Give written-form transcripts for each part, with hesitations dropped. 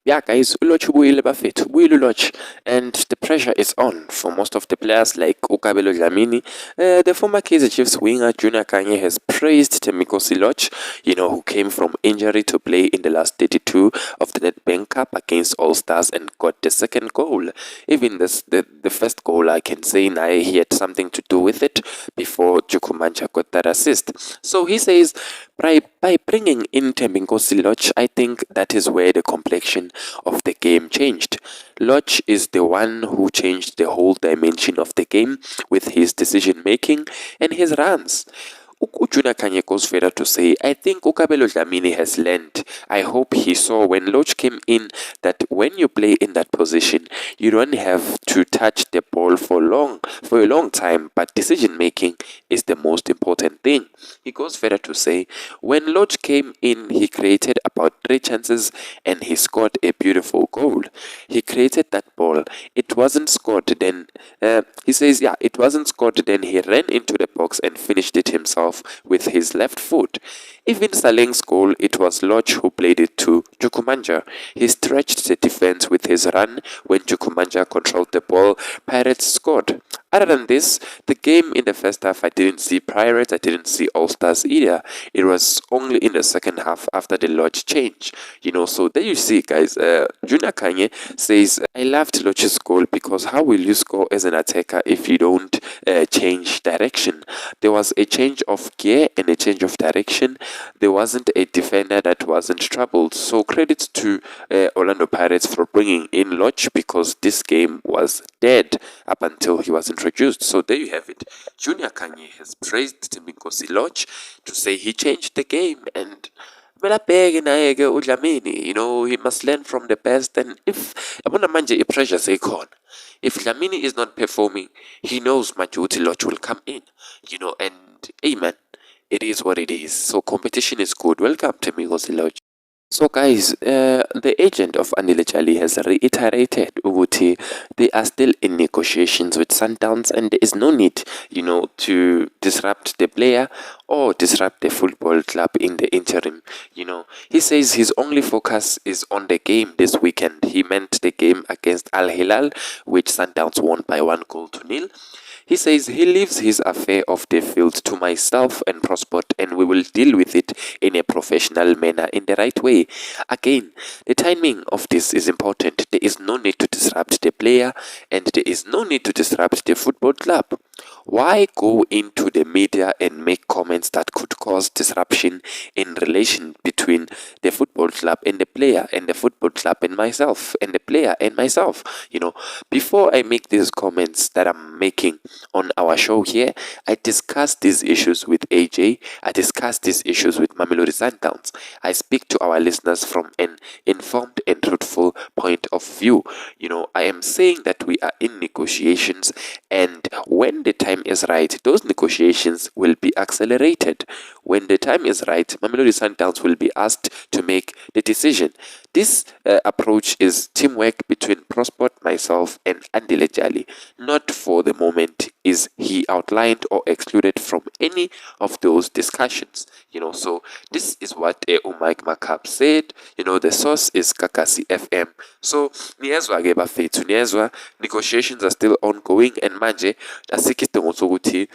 Yeah, guys, Lorch ubuyile bafethu, ubuyile uLorch, and the pressure is on for most of the players like Ukabelo Dlamini. The former Kaizer Chiefs winger Junior Khanye has praised Temikosi Lorch, who came from injury to play in the last 32 of the Nedbank Cup against All Stars and got the second goal. Even the first goal, I can say Nae he had something to do with it before Jukumancha got that assist. So he says, by bringing in Temikosi Lorch, I think that is where the complexion of the game changed. Lorch is the one who changed the whole dimension of the game with his decision making and his runs. Ujuna Khanye goes further to say, I think Ukabelo Dlamini has learned. I hope he saw when Lorch came in that when you play in that position, you don't have to touch the ball for a long time, but decision making is the most important thing. He goes further to say, when Lorch came in, he created about 3 chances and he scored a beautiful goal. He created that ball. It wasn't scored then. He says, yeah, it wasn't scored then. He ran into the box and finished it himself with his left foot. Even Saleng's goal, it was Lorch who played it to Jukumanja. He stretched the defense with his run. When Jukumanja controlled the ball, Pirates scored. Other than this, the game in the first half, I didn't see Pirates, I didn't see All Stars either. It was only in the second half after the Lorch change. So there you see, guys. Junior Khanye says, I loved Lorch's goal because how will you score as an attacker if you don't change direction? There was a change of gear and a change of direction. There wasn't a defender that wasn't troubled. So credit to Orlando Pirates for bringing in Lorch because this game was dead up until he was introduced. So there you have it. Junior Khanye has praised Temikosi Lorch to say he changed the game, and he must learn from the best. And if pressure say if Dlamini is not performing, he knows Majuti Lorch will come in, and amen. It is what it is. So competition is good. Welcome to Mikosi Lorch. So guys, the agent of Andile Jali has reiterated ukuthi they are still in negotiations with Sundowns and there is no need, to disrupt the player or disrupt the football club in the interim. He says his only focus is on the game this weekend. He meant the game against Al Hilal, which Sundowns won by 1-0. He says he leaves his affair off the field to myself and Prosport, and we will deal with it in a professional manner in the right way. Again, the timing of this is important. There is no need to disrupt the player and there is no need to disrupt the football club. Why go into the media and make comments that could cause disruption in relation between the football club and the player and the football club and myself and the player and myself? Before I make these comments that I'm making on our show here, I discussed these issues with AJ. I discussed these issues with Mamelodi Sundowns. I speak to our listeners from an informed and truthful point of view. I am saying that we are in negotiations, and when the time is right, those negotiations will be accelerated. When the time is right, Mamelodi Sundowns will be asked to make the decision. This approach is teamwork between Prosport, myself, and Andile Jali. Not for the moment is he outlined or excluded from any of those discussions. So this is what Mike Makab said. The source is Kakasi FM. So niyezwa ke bafethu, niyezwa negotiations are still ongoing, and manje asikidingo sokuthi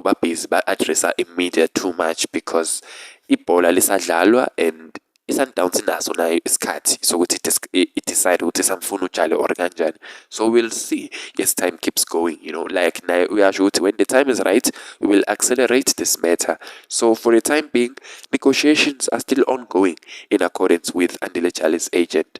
babhizi ba-addressa imedia too much because ibhola lisadlalwa and i-Sundowns inaso nayo isikhathi sokuthi decide ukuthi samfuna uJali or kanjani. So we'll see as time keeps going, like nayo uyasho ukuthi when the time is right, we will accelerate this matter. So for the time being, negotiations are still ongoing in accordance with Andile Jali's agent.